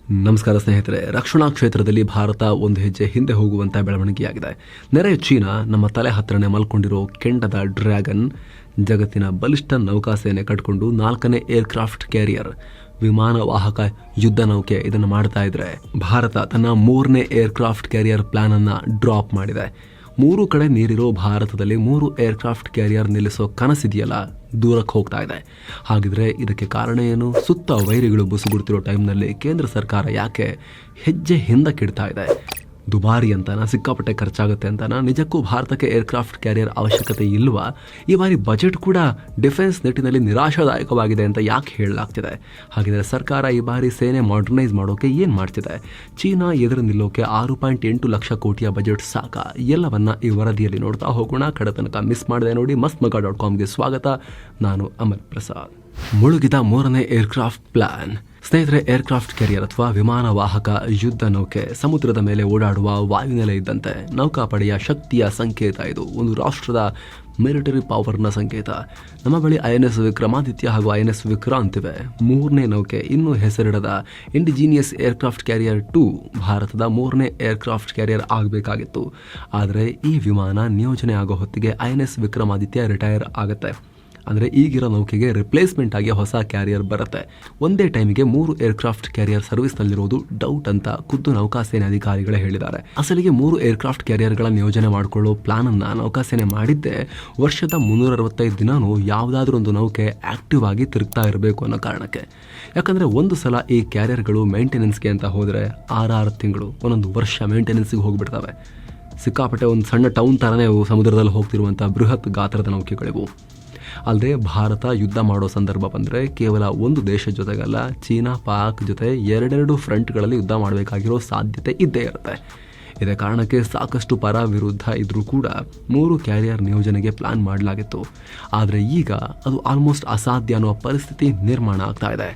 ನಮಸ್ಕಾರ ಸ್ನೇಹಿತರೆ. ರಕ್ಷಣಾ ಕ್ಷೇತ್ರದಲ್ಲಿ ಭಾರತ ಒಂದು ಹೆಜ್ಜೆ ಹಿಂದೆ ಹೋಗುವಂಥ ಬೆಳವಣಿಗೆಯಾಗಿದೆ. ನೆರೆಯ ಚೀನಾ ನಮ್ಮ ತಲೆ ಹತ್ರನೇ ಮಲ್ಕೊಂಡಿರೋ ಕೆಂಡದ ಡ್ರ್ಯಾಗನ್ ಜಗತ್ತಿನ ಬಲಿಷ್ಠ ನೌಕಾಸೇನೆ ಕಟ್ಕೊಂಡು 4ನೇ ಏರ್ಕ್ರಾಫ್ಟ್ ಕ್ಯಾರಿಯರ್ ವಿಮಾನ ವಾಹಕ ಯುದ್ಧ ನೌಕೆ ಇದನ್ನು ಮಾಡ್ತಾ ಇದ್ರೆ, ಭಾರತ ತನ್ನ 3ನೇ ಏರ್ಕ್ರಾಫ್ಟ್ ಕ್ಯಾರಿಯರ್ ಪ್ಲಾನ್ ಅನ್ನ ಡ್ರಾಪ್ ಮಾಡಿದೆ. 3 ಕಡೆ ನೀರಿರೋ ಭಾರತದಲ್ಲಿ 3 ಏರ್ಕ್ರಾಫ್ಟ್ ಕ್ಯಾರಿಯರ್ ನಿಲ್ಲಿಸೋ ಕನಸಿದೆಯಲ್ಲ, ದೂರಕ್ಕೆ ಹೋಗ್ತಾ ಇದೆ. ಹಾಗಿದ್ರೆ ಇದಕ್ಕೆ ಕಾರಣ ಏನು? ಸುತ್ತ ವೈರಿಗಳು ಬುಸುಗುಡ್ತಿರೋ ಟೈಮ್ನಲ್ಲಿ ಕೇಂದ್ರ ಸರ್ಕಾರ ಯಾಕೆ ಹೆಜ್ಜೆ ಹಿಂದಕ್ಕಿಡ್ತಾ ಇದೆ? ದುಬಾರಿ ಅಂತಾನ, ಸಿಕ್ಕಾಪಟ್ಟೆ ಖರ್ಚಾಗುತ್ತೆ ಅಂತಾನ, ನಿಜಕ್ಕೂ ಭಾರತಕ್ಕೆ ಏರ್ಕ್ರಾಫ್ಟ್ ಕ್ಯಾರಿಯರ್ ಅವಶ್ಯಕತೆ ಇಲ್ವಾ? ಈ ಬಾರಿ ಬಜೆಟ್ ಕೂಡ ಡಿಫೆನ್ಸ್ ನಿಟ್ಟಿನಲ್ಲಿ ನಿರಾಶಾದಾಯಕವಾಗಿದೆ ಅಂತ ಯಾಕೆ ಹೇಳಲಾಗ್ತಿದೆ? ಹಾಗಿದ್ರೆ ಸರ್ಕಾರ ಈ ಬಾರಿ ಸೇನೆ ಮಾಡರ್ನೈಸ್ ಮಾಡೋಕೆ ಏನು ಮಾಡ್ತಿದೆ? ಚೀನಾ ಎದುರು ನಿಲ್ಲೋಕೆ 6.8 ಲಕ್ಷ ಕೋಟಿಯ ಬಜೆಟ್ ಸಾಕ? ಎಲ್ಲವನ್ನ ಈ ವರದಿಯಲ್ಲಿ ನೋಡ್ತಾ ಹೋಗೋಣ. ಕಡೆ ತನಕ ಮಿಸ್ ಮಾಡಿದೆ ನೋಡಿ. mastmagga.comಗೆ ಸ್ವಾಗತ. ನಾನು ಅಮರ್ ಪ್ರಸಾದ್. ಮುಳುಗಿದ 3ನೇ ಏರ್ಕ್ರಾಫ್ಟ್ ಪ್ಲಾನ್. ಸ್ನೇಹಿತರೆ, ಏರ್ಕ್ರಾಫ್ಟ್ ಕ್ಯಾರಿಯರ್ ಅಥವಾ ವಿಮಾನ ವಾಹಕ ಯುದ್ಧ ನೌಕೆ ಸಮುದ್ರದ ಮೇಲೆ ಓಡಾಡುವ ವಾಯುನೆಲೆ ಇದ್ದಂತೆ ನೌಕಾಪಡೆಯ ಶಕ್ತಿಯ ಸಂಕೇತ. ಇದು ಒಂದು ರಾಷ್ಟ್ರದ ಮಿಲಿಟರಿ ಪವರ್ನ ಸಂಕೇತ. ನಮ್ಮ ಬಳಿ INS ವಿಕ್ರಮಾದಿತ್ಯ ಹಾಗೂ INS ವಿಕ್ರಾಂತ್ ಇವೆ. 3ನೇ ನೌಕೆ ಇನ್ನೂ ಹೆಸರಿಡದ ಇಂಡಿಜಿನಿಯಸ್ ಏರ್ಕ್ರಾಫ್ಟ್ ಕ್ಯಾರಿಯರ್ 2 ಭಾರತದ 3ನೇ ಏರ್ಕ್ರಾಫ್ಟ್ ಕ್ಯಾರಿಯರ್ ಆಗಬೇಕಾಗಿತ್ತು. ಆದರೆ ಈ ವಿಮಾನ ನಿಯೋಜನೆ ಆಗೋ ಹೊತ್ತಿಗೆ INS ವಿಕ್ರಮಾದಿತ್ಯ ರಿಟೈರ್ ಆಗುತ್ತೆ. ಅಂದರೆ ಈಗಿರೋ ನೌಕೆಗೆ ರಿಪ್ಲೇಸ್ಮೆಂಟ್ ಆಗಿ ಹೊಸ ಕ್ಯಾರಿಯರ್ ಬರುತ್ತೆ. ಒಂದೇ ಟೈಮಿಗೆ 3 ಏರ್ಕ್ರಾಫ್ಟ್ ಕ್ಯಾರಿಯರ್ ಸರ್ವಿಸ್ನಲ್ಲಿರೋದು ಡೌಟ್ ಅಂತ ಖುದ್ದು ನೌಕಾಸೇನೆ ಅಧಿಕಾರಿಗಳೇ ಹೇಳಿದ್ದಾರೆ. ಅಸಲಿಗೆ 3 ಏರ್ಕ್ರಾಫ್ಟ್ ಕ್ಯಾರಿಯರ್ಗಳ ನಿಯೋಜನೆ ಮಾಡಿಕೊಳ್ಳೋ ಪ್ಲಾನ್ ಅನ್ನ ನೌಕಾಸೇನೆ ಮಾಡಿದ್ದೆ ವರ್ಷದ 365 ದಿನನೂ ಯಾವುದಾದ್ರೂ ಒಂದು ನೌಕೆ ಆಕ್ಟಿವ್ ಆಗಿ ತಿರುಗ್ತಾ ಇರಬೇಕು ಅನ್ನೋ ಕಾರಣಕ್ಕೆ. ಯಾಕಂದರೆ ಒಂದು ಸಲ ಈ ಕ್ಯಾರಿಯರ್ಗಳು ಮೇಂಟೆನೆನ್ಸ್ಗೆ ಅಂತ ಹೋದರೆ 6 ತಿಂಗಳು, ಒಂದೊಂದು ವರ್ಷ ಮೇಂಟೆನೆನ್ಸ್ಗೆ ಹೋಗಿಬಿಡ್ತವೆ. ಸಿಕ್ಕಾಪಟ್ಟೆ ಒಂದು ಸಣ್ಣ ಟೌನ್ ಥರನೇ ಸಮುದ್ರದಲ್ಲಿ ಹೋಗ್ತಿರುವಂಥ ಬೃಹತ್ ಗಾತ್ರದ ನೌಕೆಗಳಿವು. ಅಲ್ಲದೆ ಭಾರತ ಯುದ್ಧ ಮಾಡೋ ಸಂದರ್ಭ ಬಂದರೆ ಕೇವಲ ಒಂದು ದೇಶದ ಜೊತೆಗಲ್ಲ, ಚೀನಾ ಪಾಕ್ ಜೊತೆ 2 ಫ್ರಂಟ್ಗಳಲ್ಲಿ ಯುದ್ಧ ಮಾಡಬೇಕಾಗಿರೋ ಸಾಧ್ಯತೆ ಇದ್ದೇ ಇರುತ್ತೆ. ಇದೇ ಕಾರಣಕ್ಕೆ ಸಾಕಷ್ಟು ಪರ ವಿರುದ್ಧ ಇದ್ರೂ ಕೂಡ 3 ಕ್ಯಾರಿಯರ್ ನಿಯೋಜನೆಗೆ ಪ್ಲಾನ್ ಮಾಡಲಾಗಿತ್ತು. ಆದರೆ ಈಗ ಅದು ಆಲ್ಮೋಸ್ಟ್ ಅಸಾಧ್ಯ ಅನ್ನೋ ಪರಿಸ್ಥಿತಿ ನಿರ್ಮಾಣ ಆಗ್ತಾ ಇದೆ.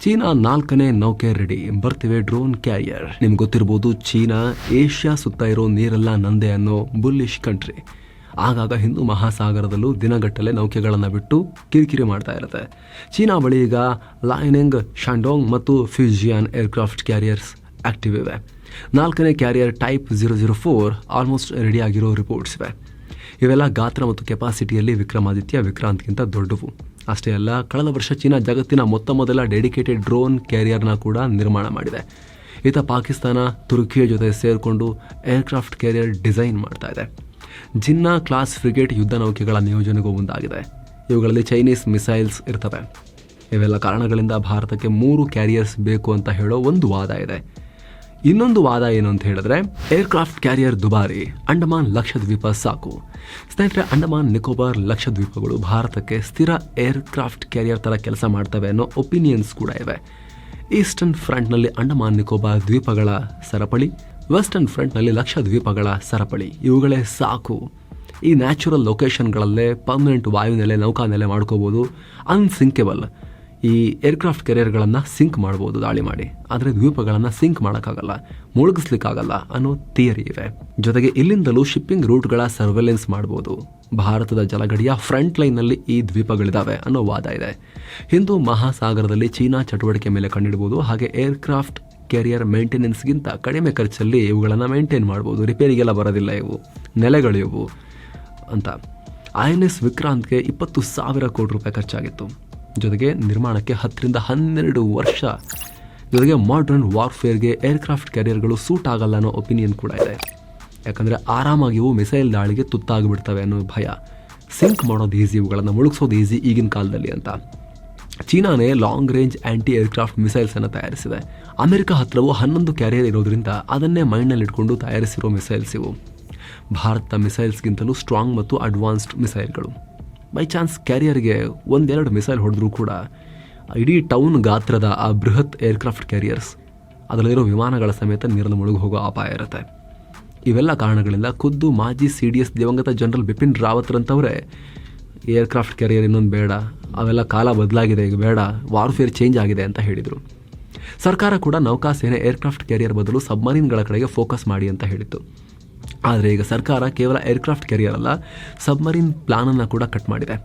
ಚೀನಾ 4ನೇ ನೌಕೆ ರೆಡಿ, ಬರ್ತಿವೆ ಡ್ರೋನ್ ಕ್ಯಾರಿಯರ್. ನಿಮ್ಗೆ ಗೊತ್ತಿರ್ಬೋದು, ಚೀನಾ ಏಷ್ಯಾ ಸುತ್ತ ಇರೋ ನೀರೆಲ್ಲ ನಂದೆ ಅನ್ನೋ ಬುಲ್ಲಿಶ್ ಕಂಟ್ರಿ. ಆಗಾಗ ಹಿಂದೂ ಮಹಾಸಾಗರದಲ್ಲೂ ದಿನಗಟ್ಟಲೆ ನೌಕೆಗಳನ್ನು ಬಿಟ್ಟು ಕಿರಿಕಿರಿ ಮಾಡ್ತಾ ಇರುತ್ತೆ. ಚೀನಾ ಬಳಿ ಈಗ ಲೈನಿಂಗ್, ಶಾಂಡೋಂಗ್ ಮತ್ತು ಫ್ಯೂಜಿಯಾನ್ ಏರ್ಕ್ರಾಫ್ಟ್ ಕ್ಯಾರಿಯರ್ಸ್ ಆಕ್ಟಿವ್ ಇವೆ. 4ನೇ ಕ್ಯಾರಿಯರ್ ಟೈಪ್ 004 ಆಲ್ಮೋಸ್ಟ್ ರೆಡಿ ಆಗಿರೋ ರಿಪೋರ್ಟ್ಸ್ ಇವೆ. ಇವೆಲ್ಲ ಗಾತ್ರ ಮತ್ತು ಕೆಪಾಸಿಟಿಯಲ್ಲಿ ವಿಕ್ರಮಾದಿತ್ಯ ವಿಕ್ರಾಂತ್ಗಿಂತ ದೊಡ್ಡವು. ಅಷ್ಟೇ ಅಲ್ಲ, ಕಳೆದ ವರ್ಷ ಚೀನಾ ಜಗತ್ತಿನ ಮೊದಲ ಡೆಡಿಕೇಟೆಡ್ ಡ್ರೋನ್ ಕ್ಯಾರಿಯರ್ನ ಕೂಡ ನಿರ್ಮಾಣ ಮಾಡಿದೆ. ಈತ ಪಾಕಿಸ್ತಾನ, ತುರ್ಕಿಯ ಜೊತೆ ಸೇರಿಕೊಂಡು ಏರ್ಕ್ರಾಫ್ಟ್ ಕ್ಯಾರಿಯರ್ ಡಿಸೈನ್ ಮಾಡ್ತಾ ಇದೆ. ಜಿನ್ನಾ ಕ್ಲಾಸ್ ಫ್ರಿಗೇಟ್ ಯುದ್ಧ ನೌಕೆಗಳ ನಿಯೋಜನೆಗೂ ಮುಂದಾಗಿದೆ. ಇವುಗಳಲ್ಲಿ ಚೈನೀಸ್ ಮಿಸೈಲ್ಸ್ ಇರ್ತವೆ. ಇವೆಲ್ಲ ಕಾರಣಗಳಿಂದ ಭಾರತಕ್ಕೆ 3 ಕ್ಯಾರಿಯರ್ಸ್ ಬೇಕು ಅಂತ ಹೇಳೋ ಒಂದು ವಾದ ಇದೆ. ಇನ್ನೊಂದು ವಾದ ಏನು ಅಂತ ಹೇಳಿದ್ರೆ, ಏರ್ಕ್ರಾಫ್ಟ್ ಕ್ಯಾರಿಯರ್ ದುಬಾರಿ, ಅಂಡಮಾನ್ ಲಕ್ಷದ್ವೀಪ ಸಾಕು. ಸ್ನೇಹಿತರೆ, ಅಂಡಮಾನ್ ನಿಕೋಬಾರ್ ಲಕ್ಷದ್ವೀಪಗಳು ಭಾರತಕ್ಕೆ ಸ್ಥಿರ ಏರ್ಕ್ರಾಫ್ಟ್ ಕ್ಯಾರಿಯರ್ ಥರ ಕೆಲಸ ಮಾಡ್ತವೆ ಅನ್ನೋ ಒಪಿನಿಯನ್ಸ್ ಕೂಡ ಇವೆ. ಈಸ್ಟರ್ನ್ ಫ್ರಂಟ್ನಲ್ಲಿ ಅಂಡಮಾನ್ ನಿಕೋಬಾರ್ ದ್ವೀಪಗಳ ಸರಪಳಿ, ವೆಸ್ಟರ್ನ್ ಫ್ರಂಟ್ನಲ್ಲಿ ಲಕ್ಷದ್ವೀಪಗಳ ಸರಪಳಿ, ಇವುಗಳೇ ಸಾಕು. ಈ ನ್ಯಾಚುರಲ್ ಲೊಕೇಶನ್ಗಳಲ್ಲೇ ಪರ್ಮನೆಂಟ್ ವಾಯುನೆಲೆ, ನೌಕಾನೆಲೆ ಮಾಡ್ಕೋಬೋದು. ಅನ್ಸಿಂಕೆಬಲ್ ಈ ಏರ್ಕ್ರಾಫ್ಟ್ ಕ್ಯಾರಿಯರ್ಗಳನ್ನು ಸಿಂಕ್ ಮಾಡ್ಬೋದು ದಾಳಿ ಮಾಡಿ. ಆದರೆ ದ್ವೀಪಗಳನ್ನು ಸಿಂಕ್ ಮಾಡೋಕ್ಕಾಗಲ್ಲ, ಮುಳುಗಿಸ್ಲಿಕ್ಕಾಗಲ್ಲ ಅನ್ನೋ ಥಿಯರಿ ಇವೆ. ಜೊತೆಗೆ ಇಲ್ಲಿಂದಲೂ ಶಿಪ್ಪಿಂಗ್ ರೂಟ್ಗಳ ಸರ್ವೆಲೆನ್ಸ್ ಮಾಡ್ಬೋದು. ಭಾರತದ ಜಲಗಡಿಯ ಫ್ರಂಟ್ ಲೈನ್ನಲ್ಲಿ ಈ ದ್ವೀಪಗಳಿದ್ದಾವೆ ಅನ್ನೋ ವಾದ ಇದೆ. ಹಿಂದೂ ಮಹಾಸಾಗರದಲ್ಲಿ ಚೀನಾ ಚಟುವಟಿಕೆ ಮೇಲೆ ಕಂಡಿಡ್ಬೋದು. ಹಾಗೆ ಏರ್ಕ್ರಾಫ್ಟ್ ಕ್ಯಾರಿಯರ್ ಮೇಂಟೆನೆನ್ಸ್ಗಿಂತ ಕಡಿಮೆ ಖರ್ಚಲ್ಲಿ ಇವುಗಳನ್ನು ಮೇಂಟೈನ್ ಮಾಡ್ಬೋದು. ರಿಪೇರಿಗೆಲ್ಲ ಬರೋದಿಲ್ಲ ಇವು, ನೆಲೆಗಳು ಇವು ಅಂತ. INS ವಿಕ್ರಾಂತ್ಗೆ 20,000 ಕೋಟಿ ರೂಪಾಯಿ ಖರ್ಚಾಗಿತ್ತು. ಜೊತೆಗೆ ನಿರ್ಮಾಣಕ್ಕೆ 10ರಿಂದ 12 ವರ್ಷ. ಜೊತೆಗೆ ಮಾಡರ್ನ್ ವಾರ್ಫೇರ್ಗೆ ಏರ್ಕ್ರಾಫ್ಟ್ ಕ್ಯಾರಿಯರ್ಗಳು ಸೂಟ್ ಆಗಲ್ಲ ಅನ್ನೋ ಒಪಿನಿಯನ್ ಕೂಡ ಇದೆ. ಯಾಕಂದರೆ ಆರಾಮಾಗಿ ಇವು ಮಿಸೈಲ್ ದಾಳಿಗೆ ತುತ್ತಾಗಿಬಿಡ್ತವೆ ಅನ್ನೋ ಭಯ. ಸಿಂಕ್ ಮಾಡೋದು ಈಸಿ, ಇವುಗಳನ್ನು ಮುಳುಗಿಸೋದು ಈಸಿ ಈಗಿನ ಕಾಲದಲ್ಲಿ ಅಂತ. ಚೀನಾನೇ ಲಾಂಗ್ ರೇಂಜ್ ಆ್ಯಂಟಿ ಏರ್ಕ್ರಾಫ್ಟ್ ಮಿಸೈಲ್ಸನ್ನು ತಯಾರಿಸಿದೆ. ಅಮೆರಿಕ ಹತ್ರವೂ 11 ಕ್ಯಾರಿಯರ್ ಇರೋದ್ರಿಂದ ಅದನ್ನೇ ಮೈಂಡ್ನಲ್ಲಿಟ್ಕೊಂಡು ತಯಾರಿಸಿರೋ ಮಿಸೈಲ್ಸ್ ಇವು. ಭಾರತ ಮಿಸೈಲ್ಸ್ಗಿಂತಲೂ ಸ್ಟ್ರಾಂಗ್ ಮತ್ತು ಅಡ್ವಾನ್ಸ್ಡ್ ಮಿಸೈಲ್ಗಳು. ಬೈ ಚಾನ್ಸ್ ಕ್ಯಾರಿಯರ್ಗೆ 1-2 ಮಿಸೈಲ್ ಹೊಡೆದ್ರೂ ಕೂಡ ಇಡೀ ಟೌನ್ ಗಾತ್ರದ ಆ ಬೃಹತ್ ಏರ್ಕ್ರಾಫ್ಟ್ ಕ್ಯಾರಿಯರ್ಸ್ ಅದರಲ್ಲಿರೋ ವಿಮಾನಗಳ ಸಮೇತ ನೀರಲ್ಲಿ ಮುಳುಗಿ ಹೋಗೋ ಅಪಾಯ ಇರುತ್ತೆ. ಇವೆಲ್ಲ ಕಾರಣಗಳಿಂದ ಖುದ್ದು ಮಾಜಿ CDS ದಿವಂಗತ ಜನರಲ್ ಬಿಪಿನ್ ರಾವತ್ರಂತವರೇ ಏರ್ಕ್ರಾಫ್ಟ್ ಕ್ಯಾರಿಯರ್ ಇನ್ನೊಂದು ಬೇಡ, ಅವೆಲ್ಲ ಕಾಲ ಬದಲಾಗಿದೆ, ಈಗ ಬೇಡ, ವಾರ್ಫೇರ್ ಚೇಂಜ್ ಆಗಿದೆ ಅಂತ ಹೇಳಿದರು. ಸರ್ಕಾರ ಕೂಡ ನೌಕಾಸೇನೆ ಏರ್ಕ್ರಾಫ್ಟ್ ಕ್ಯಾರಿಯರ್ ಬದಲು ಸಬ್ಮರೀನ್ಗಳ ಕಡೆಗೆ ಫೋಕಸ್ ಮಾಡಿ ಅಂತ ಹೇಳಿತ್ತು. ಆದರೆ ಈಗ ಸರ್ಕಾರ ಕೇವಲ ಏರ್ಕ್ರಾಫ್ಟ್ ಕ್ಯಾರಿಯರ್ ಅಲ್ಲ, ಸಬ್ಮರೀನ್ ಪ್ಲಾನನ್ನು ಕೂಡ ಕಟ್ ಮಾಡಿದೆ.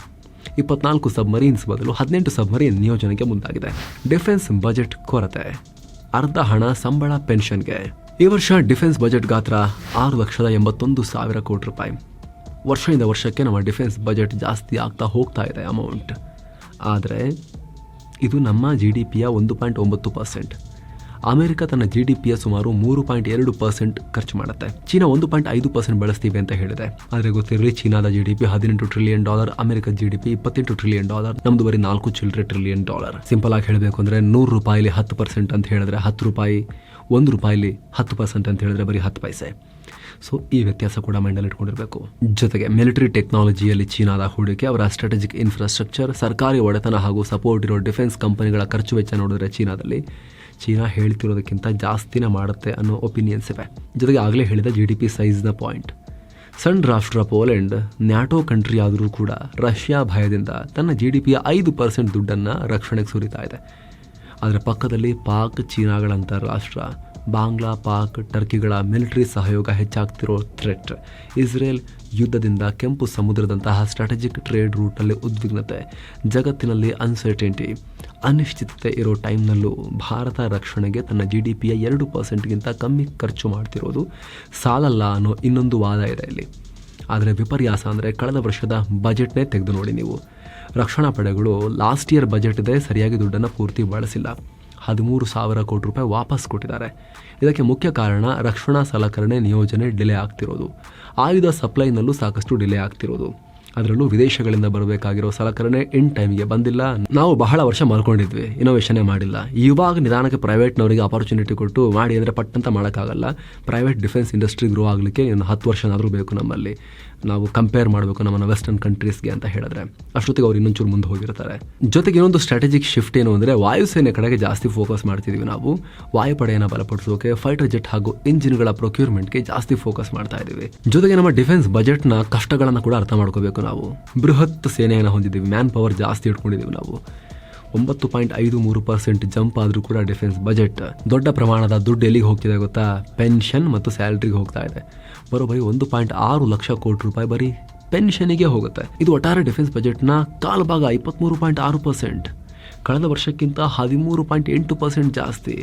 24 ಸಬ್ಮರೀನ್ಸ್ ಬದಲು 18 ಸಬ್ಮರೀನ್ ನಿಯೋಜನೆಗೆ ಮುಂದಾಗಿದೆ. ಡಿಫೆನ್ಸ್ ಬಜೆಟ್ ಕೊರತೆ. ಅರ್ಧ ಹಣ ಸಂಬಳ ಪೆನ್ಷನ್ಗೆ. ಈ ವರ್ಷ ಡಿಫೆನ್ಸ್ ಬಜೆಟ್ ಗಾತ್ರ 6,81,000 ಕೋಟಿ ರೂಪಾಯಿ. ವರ್ಷದಿಂದ ವರ್ಷಕ್ಕೆ ನಮ್ಮ ಡಿಫೆನ್ಸ್ ಬಜೆಟ್ ಜಾಸ್ತಿ ಆಗ್ತಾ ಹೋಗ್ತಾ ಇದೆ ಅಮೌಂಟ್. ಆದರೆ ಇದು ನಮ್ಮ GDPಯ 1.9%. ಅಮೆರಿಕ ತನ್ನ GDPಯ ಸುಮಾರು 3.2% ಖರ್ಚು ಮಾಡುತ್ತೆ. ಚೀನಾ 1.5% ಬಳಸ್ತೀವಿ ಅಂತ ಹೇಳಿದೆ. ಆದರೆ ಗೊತ್ತಿರಲಿ, ಚೀನಾದ GDP $18 ಟ್ರಿಲಿಯನ್, ಅಮೆರಿಕದ GDP $28 ಟ್ರಿಲಿಯನ್, ನಮ್ದು ಬರೀ $4 ಟ್ರಿಲಿಯನ್. ಸಿಂಪಲ್ ಆಗಿ ಹೇಳಬೇಕು ಅಂದ್ರೆ $100 10% ಅಂತ ಹೇಳಿದ್ರೆ 10 ರೂಪಾಯಿ, $1 10% ಅಂತ ಹೇಳಿದ್ರೆ ಬರೀ 10 ಪೈಸೆ. ಸೊ ಈ ವ್ಯತ್ಯಾಸ ಕೂಡ ಮೈಂಡಲ್ಲಿ ಇಟ್ಕೊಂಡಿರಬೇಕು. ಜೊತೆಗೆ ಮಿಲಿಟರಿ ಟೆಕ್ನಾಲಜಿಯಲ್ಲಿ ಚೀನಾದ ಹೂಡಿಕೆ, ಅವರ ಸ್ಟ್ರಾಟಜಿಕ್ ಇನ್ಫ್ರಾಸ್ಟ್ರಕ್ಚರ್, ಸರ್ಕಾರಿ ಒಡೆತನ ಹಾಗೂ ಸಪೋರ್ಟ್ ಇರೋ ಡಿಫೆನ್ಸ್ ಕಂಪನಿಗಳ ಖರ್ಚು ವೆಚ್ಚ ನೋಡಿದ್ರೆ ಚೀನಾ ಹೇಳ್ತಿರೋದಕ್ಕಿಂತ ಜಾಸ್ತಿನೇ ಮಾಡುತ್ತೆ ಅನ್ನೋ ಒಪಿನಿಯನ್ಸ್ ಇವೆ. ಜೊತೆಗೆ ಆಗಲೇ ಹೇಳಿದ GDP ಸೈಜ್ನ ಪಾಯಿಂಟ್. ಸಣ್ಣ ರಾಷ್ಟ್ರ ಪೋಲೆಂಡ್ ನ್ಯಾಟೋ ಕಂಟ್ರಿ ಆದರೂ ಕೂಡ ರಷ್ಯಾ ಭಯದಿಂದ ತನ್ನ GDPಯ 5% ದುಡ್ಡನ್ನು ರಕ್ಷಣೆಗೆ ಸುರಿತಾ ಇದೆ. ಆದರೆ ಪಕ್ಕದಲ್ಲಿ ಪಾಕ್, ಚೀನಾಗಳಂಥ ರಾಷ್ಟ್ರ, ಬಾಂಗ್ಲಾ, ಪಾಕ್, ಟರ್ಕಿಗಳ ಮಿಲಿಟರಿ ಸಹಯೋಗ ಹೆಚ್ಚಾಗ್ತಿರೋ ಥ್ರೆಟ್, ಇಸ್ರೇಲ್ ಯುದ್ಧದಿಂದ ಕೆಂಪು ಸಮುದ್ರದಂತಹ ಸ್ಟ್ರಾಟಜಿಕ್ ಟ್ರೇಡ್ ರೂಟಲ್ಲಿ ಉದ್ವಿಗ್ನತೆ, ಜಗತ್ತಿನಲ್ಲಿ ಅನ್ಸರ್ಟೆಂಟಿ, ಅನಿಶ್ಚಿತತೆ ಇರೋ ಟೈಮ್ನಲ್ಲೂ ಭಾರತ ರಕ್ಷಣೆಗೆ ತನ್ನ GDPಯ 2%ಗಿಂತ ಕಮ್ಮಿ ಖರ್ಚು ಮಾಡ್ತಿರೋದು ಸಾಲಲ್ಲ ಅನ್ನೋ ಇನ್ನೊಂದು ವಾದ ಇದೆ ಇಲ್ಲಿ. ಆದರೆ ವಿಪರ್ಯಾಸ ಅಂದರೆ ಕಳೆದ ವರ್ಷದ ಬಜೆಟ್ನೇ ತೆಗೆದು ನೋಡಿ ನೀವು. ರಕ್ಷಣಾ ಪಡೆಗಳು ಲಾಸ್ಟ್ ಇಯರ್ ಬಜೆಟ್ದೇ ಸರಿಯಾಗಿ ದುಡ್ಡನ್ನು ಪೂರ್ತಿ ಬಳಸಿಲ್ಲ. 13,000 ಕೋಟಿ ರೂಪಾಯಿ ವಾಪಸ್ ಕೊಟ್ಟಿದ್ದಾರೆ. ಇದಕ್ಕೆ ಮುಖ್ಯ ಕಾರಣ ರಕ್ಷಣಾ ಸಲಕರಣೆ ನಿಯೋಜನೆ ಡಿಲೇ ಆಗ್ತಿರೋದು, ಆಯುಧ ಸಪ್ಲೈನಲ್ಲೂ ಸಾಕಷ್ಟು ಡಿಲೇ ಆಗ್ತಿರೋದು. ಅದರಲ್ಲೂ ವಿದೇಶಗಳಿಂದ ಬರಬೇಕಾಗಿರೋ ಸಲಕರಣೆ ಇನ್ ಟೈಮಿಗೆ ಬಂದಿಲ್ಲ. ನಾವು ಬಹಳ ವರ್ಷ ಮಲ್ಕೊಂಡಿದ್ವಿ, ಇನೋವೇಷನ್ನೇ ಮಾಡಿಲ್ಲ. ಇವಾಗ ನಿಧಾನಕ್ಕೆ ಪ್ರೈವೇಟ್ನವರಿಗೆ ಅಪಾರ್ಚುನಿಟಿ ಕೊಟ್ಟು ಮಾಡಿ ಅಂದರೆ ಪಟ್ಟಂತ ಮಾಡೋಕ್ಕಾಗಲ್ಲ. ಪ್ರೈವೇಟ್ ಡಿಫೆನ್ಸ್ ಇಂಡಸ್ಟ್ರಿ ಗ್ರೋ ಆಗಲಿಕ್ಕೆ ಇನ್ನು 10 ವರ್ಷನಾದರೂ ಬೇಕು. ನಮ್ಮಲ್ಲಿ ನಾವು ಕಂಪೇರ್ ಮಾಡಬೇಕು ನಮ್ಮನ್ನು ವೆಸ್ಟರ್ನ್ ಕಂಟ್ರೀಸ್ಗೆ ಅಂತ ಹೇಳಿದ್ರೆ, ಅಷ್ಟೊತ್ತಿಗೆ ಅವ್ರು ಇನ್ನೊಂಚೂರು ಮುಂದೆ ಹೋಗಿರ್ತಾರೆ. ಜೊತೆಗೆ ಇನ್ನೊಂದು ಸ್ಟ್ರಾಟಜಿಕ್ ಶಿಫ್ಟ್ ಏನು ಅಂದರೆ ವಾಯುಸೇನೆ ಕಡೆಗೆ ಜಾಸ್ತಿ ಫೋಕಸ್ ಮಾಡ್ತಿದ್ದೀವಿ ನಾವು. ವಾಯುಪಡೆಯನ್ನು ಬಲಪಡಿಸೋಕೆ ಫೈಟರ್ ಜೆಟ್ ಹಾಗೂ ಇಂಜಿನ್ಗಳ ಪ್ರೊಕ್ಯೂರ್ಮೆಂಟ್ಗೆ ಜಾಸ್ತಿ ಫೋಕಸ್ ಮಾಡ್ತಾ ಇದ್ದೀವಿ. ಜೊತೆಗೆ ನಮ್ಮ ಡಿಫೆನ್ಸ್ ಬಜೆಟ್ನ ಕಷ್ಟಗಳನ್ನು ಕೂಡ ಅರ್ಥ ಮಾಡ್ಕೋಬೇಕು ನಾವು. ಬೃಹತ್ ಸೇನೆಯನ್ನು ಹೊಂದಿದ್ದೀವಿ, ಮ್ಯಾನ್ ಪವರ್ ಜಾಸ್ತಿ ಇಟ್ಕೊಂಡಿದ್ದೀವಿ ನಾವು. 9.53% ಜಂಪ್ ಆದರೂ ಕೂಡ ಡಿಫೆನ್ಸ್ ಬಜೆಟ್ ದೊಡ್ಡ ಪ್ರಮಾಣದ ದುಡ್ಡು ಎಲ್ಲಿಗೆ ಹೋಗ್ತಿದೆ ಗೊತ್ತಾ? ಪೆನ್ಷನ್ ಮತ್ತು ಸ್ಯಾಲ್ರಿಗೆ ಹೋಗ್ತಾ ಇದೆ. ಬರೋಬ್ಬರಿ 1.6 ಲಕ್ಷ ಕೋಟಿ ರೂಪಾಯಿ ಬರೀ ಪೆನ್ಷನಿಗೆ ಹೋಗುತ್ತೆ. ಇದು ಒಟ್ಟಾರೆ ಡಿಫೆನ್ಸ್ ಬಜೆಟ್ನ ಕಾಲು ಭಾಗ, 23.6%. ಕಳೆದ ವರ್ಷಕ್ಕಿಂತ 13.8% ಜಾಸ್ತಿ.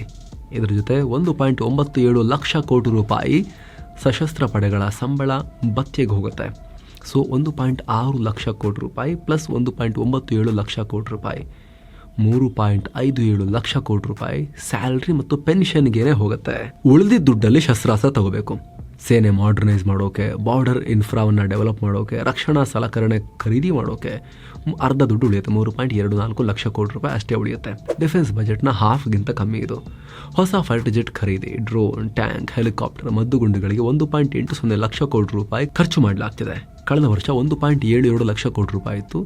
ಇದರ ಜೊತೆ 1.97 ಲಕ್ಷ ಕೋಟಿ ರೂಪಾಯಿ ಸಶಸ್ತ್ರ ಪಡೆಗಳ ಸಂಬಳ ಭತ್ಯೆಗೆ ಹೋಗುತ್ತೆ. ಸೊ 1.6 ಲಕ್ಷ ಕೋಟಿ ರೂಪಾಯಿ ಪ್ಲಸ್ 1.97 ಲಕ್ಷ ಕೋಟಿ ರೂಪಾಯಿ, 3.57 ಲಕ್ಷ ಕೋಟಿ ರೂಪಾಯಿ ಸ್ಯಾಲ್ರಿ ಮತ್ತು ಪೆನ್ಷನ್ಗೇನೆ ಹೋಗುತ್ತೆ. ಉಳಿದಿದ್ದ ದುಡ್ಡಲ್ಲಿ ಶಸ್ತ್ರಾಸ್ತ್ರ ತಗೋಬೇಕು, ಸೇನೆ ಮಾಡರ್ನೈಸ್ ಮಾಡೋಕೆ, ಬಾರ್ಡರ್ ಇನ್ಫ್ರಾವನ್ನು ಡೆವಲಪ್ ಮಾಡೋಕೆ, ರಕ್ಷಣಾ ಸಲಕರಣೆ ಖರೀದಿ ಮಾಡೋಕೆ ಅರ್ಧ ದುಡ್ಡು ಉಳಿಯುತ್ತೆ. 3.24 ಲಕ್ಷ ಕೋಟಿ ರೂಪಾಯಿ ಅಷ್ಟೇ ಉಳಿಯುತ್ತೆ. ಡಿಫೆನ್ಸ್ ಬಜೆಟ್ನ ಹಾಫ್ಗಿಂತ ಕಮ್ಮಿ ಇದು. ಹೊಸ ಫೈಟರ್ ಜೆಟ್ ಖರೀದಿ, ಡ್ರೋನ್, ಟ್ಯಾಂಕ್, ಹೆಲಿಕಾಪ್ಟರ್, ಮದ್ದುಗುಂಡುಗಳಿಗೆ 1.80 ಲಕ್ಷ ಕೋಟಿ ರೂಪಾಯಿ ಖರ್ಚು ಮಾಡಲಾಗ್ತಿದೆ. ಕಳೆದ ವರ್ಷ 1.72 ಲಕ್ಷ ಕೋಟಿ ರೂಪಾಯಿ ಇತ್ತು,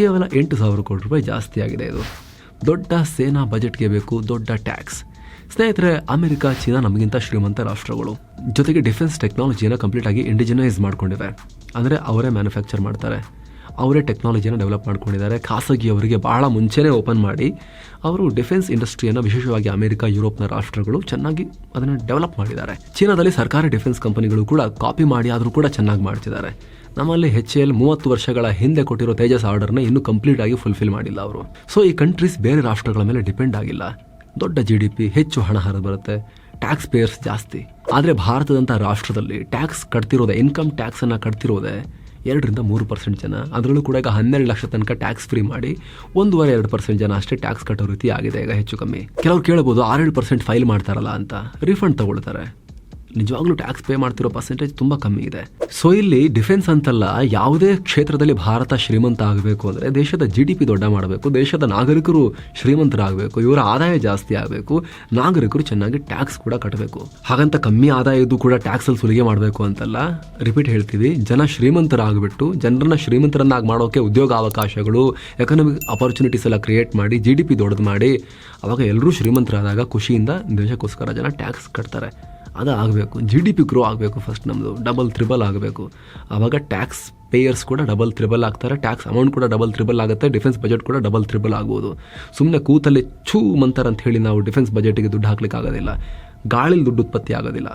ಕೇವಲ 8,000 ಕೋಟಿ ರೂಪಾಯಿ ಜಾಸ್ತಿ ಆಗಿದೆ. ಇದು ದೊಡ್ಡ ಸೇನಾ ಬಜೆಟ್ಗೆ ಬೇಕು ದೊಡ್ಡ ಟ್ಯಾಕ್ಸ್. ಸ್ನೇಹಿತರೆ, ಅಮೆರಿಕ, ಚೀನಾ ನಮಗಿಂತ ಶ್ರೀಮಂತ ರಾಷ್ಟ್ರಗಳು. ಜೊತೆಗೆ ಡಿಫೆನ್ಸ್ ಟೆಕ್ನಾಲಜಿಯನ್ನು ಕಂಪ್ಲೀಟಾಗಿ ಇಂಡಿಜಿನೈಸ್ ಮಾಡ್ಕೊಂಡಿವೆ. ಅಂದರೆ ಅವರೇ ಮ್ಯಾನುಫ್ಯಾಕ್ಚರ್ ಮಾಡ್ತಾರೆ, ಅವರೇ ಟೆಕ್ನಾಲಜಿಯನ್ನು ಡೆವಲಪ್ ಮಾಡ್ಕೊಂಡಿದ್ದಾರೆ. ಖಾಸಗಿಯವರಿಗೆ ಬಹಳ ಮುಂಚೆನೇ ಓಪನ್ ಮಾಡಿ ಅವರು ಡಿಫೆನ್ಸ್ ಇಂಡಸ್ಟ್ರಿಯನ್ನು, ವಿಶೇಷವಾಗಿ ಅಮೆರಿಕ, ಯುರೋಪ್ನ ರಾಷ್ಟ್ರಗಳು ಚೆನ್ನಾಗಿ ಅದನ್ನು ಡೆವಲಪ್ ಮಾಡಿದ್ದಾರೆ. ಚೀನಾದಲ್ಲಿ ಸರ್ಕಾರಿ ಡಿಫೆನ್ಸ್ ಕಂಪನಿಗಳು ಕೂಡ ಕಾಪಿ ಮಾಡಿ ಆದರೂ ಕೂಡ ಚೆನ್ನಾಗಿ ಮಾಡ್ತಿದ್ದಾರೆ. ನಮ್ಮಲ್ಲಿ HAL 30 ವರ್ಷಗಳ ಹಿಂದೆ ಕೊಟ್ಟಿರೋ ತೇಜಸ್ ಆರ್ಡರ್ನ ಇನ್ನೂ ಕಂಪ್ಲೀಟ್ ಆಗಿ ಫುಲ್ಫಿಲ್ ಮಾಡಿಲ್ಲ ಅವರು. ಸೊ ಈ ಕಂಟ್ರೀಸ್ ಬೇರೆ ರಾಷ್ಟ್ರಗಳ ಮೇಲೆ ಡಿಪೆಂಡ್ ಆಗಿಲ್ಲ. ದೊಡ್ಡ GDP, ಹೆಚ್ಚು ಹಣ ಹರಿದು ಬರುತ್ತೆ, ಟ್ಯಾಕ್ಸ್ ಪೇಯರ್ಸ್ ಜಾಸ್ತಿ. ಆದರೆ ಭಾರತದಂಥ ರಾಷ್ಟ್ರದಲ್ಲಿ ಟ್ಯಾಕ್ಸ್ ಕಟ್ತಿರೋದೆ, ಇನ್ಕಮ್ ಟ್ಯಾಕ್ಸನ್ನು ಕಟ್ತಿರೋದೆ 2-3% ಜನ. ಅದರಲ್ಲೂ ಕೂಡ ಈಗ 12 ಲಕ್ಷ ತನಕ ಟ್ಯಾಕ್ಸ್ ಫ್ರೀ ಮಾಡಿ 1.5-2% ಜನ ಅಷ್ಟೇ ಟ್ಯಾಕ್ಸ್ ಕಟ್ಟೋ ರೀತಿ ಆಗಿದೆ ಈಗ ಹೆಚ್ಚು ಕಮ್ಮಿ. ಕೆಲವ್ರು ಕೇಳ್ಬೋದು 6-7% ಫೈಲ್ ಮಾಡ್ತಾರಲ್ಲ ಅಂತ, ರಿಫಂಡ್ ತಗೊಳ್ತಾರೆ. ನಿಜವಾಗ್ಲೂ ಟ್ಯಾಕ್ಸ್ ಪೇ ಮಾಡ್ತಿರೋ ಪರ್ಸೆಂಟೇಜ್ ತುಂಬ ಕಮ್ಮಿ ಇದೆ. ಸೊ ಇಲ್ಲಿ ಡಿಫೆನ್ಸ್ ಅಂತಲ್ಲ, ಯಾವುದೇ ಕ್ಷೇತ್ರದಲ್ಲಿ ಭಾರತ ಶ್ರೀಮಂತ ಆಗಬೇಕು ಅಂದರೆ ದೇಶದ GDP ದೊಡ್ಡ ಮಾಡಬೇಕು, ದೇಶದ ನಾಗರಿಕರು ಶ್ರೀಮಂತರಾಗಬೇಕು, ಇವರ ಆದಾಯ ಜಾಸ್ತಿ ಆಗಬೇಕು, ನಾಗರಿಕರು ಚೆನ್ನಾಗಿ ಟ್ಯಾಕ್ಸ್ ಕೂಡ ಕಟ್ಟಬೇಕು. ಹಾಗಂತ ಕಮ್ಮಿ ಆದಾಯದ್ದು ಕೂಡ ಟ್ಯಾಕ್ಸಲ್ಲಿ ಸುಲಿಗೆ ಮಾಡಬೇಕು ಅಂತಲ್ಲ. ರಿಪೀಟ್ ಹೇಳ್ತೀವಿ, ಜನ ಶ್ರೀಮಂತರಾಗಿಬಿಟ್ಟು ಜನರನ್ನ ಶ್ರೀಮಂತರನ್ನಾಗಿ ಮಾಡೋಕೆ ಉದ್ಯೋಗ ಅವಕಾಶಗಳು, ಎಕನಾಮಿಕ್ ಅಪಾರ್ಚುನಿಟೀಸ್ ಎಲ್ಲ ಕ್ರಿಯೇಟ್ ಮಾಡಿ GDP ದೊಡ್ಡದು ಮಾಡಿ, ಅವಾಗ ಎಲ್ಲರೂ ಶ್ರೀಮಂತರಾದಾಗ ಖುಷಿಯಿಂದ ದೇಶಕ್ಕೋಸ್ಕರ ಜನ ಟ್ಯಾಕ್ಸ್ ಕಟ್ತಾರೆ. ಅದು ಆಗಬೇಕು. GDP ಗ್ರೋ ಆಗಬೇಕು, ಫಸ್ಟ್ ನಮ್ಮದು ಡಬಲ್ ತ್ರಿಬಲ್ ಆಗಬೇಕು. ಆವಾಗ ಟ್ಯಾಕ್ಸ್ ಪೇಯರ್ಸ್ ಕೂಡ ಡಬಲ್ ತ್ರಿಬಲ್ ಆಗ್ತಾರೆ, ಟ್ಯಾಕ್ಸ್ ಅಮೌಂಟ್ ಕೂಡ ಡಬಲ್ ತ್ರಿಬಲ್ ಆಗುತ್ತೆ, ಡಿಫೆನ್ಸ್ ಬಜೆಟ್ ಕೂಡ ಡಬಲ್ ತ್ರಿಬಲ್ ಆಗ್ಬೋದು. ಸುಮ್ಮನೆ ಕೂತಲ್ಲಿ ಛೂ ಮಂತರ ಅಂತ ಹೇಳಿ ನಾವು ಡಿಫೆನ್ಸ್ ಬಜೆಟ್ಗೆ ದುಡ್ಡು ಹಾಕ್ಲಿಕ್ಕೆ ಆಗೋದಿಲ್ಲ, ಗಾಳಿಲಿ ದುಡ್ಡು ಉತ್ಪತ್ತಿ ಆಗೋದಿಲ್ಲ.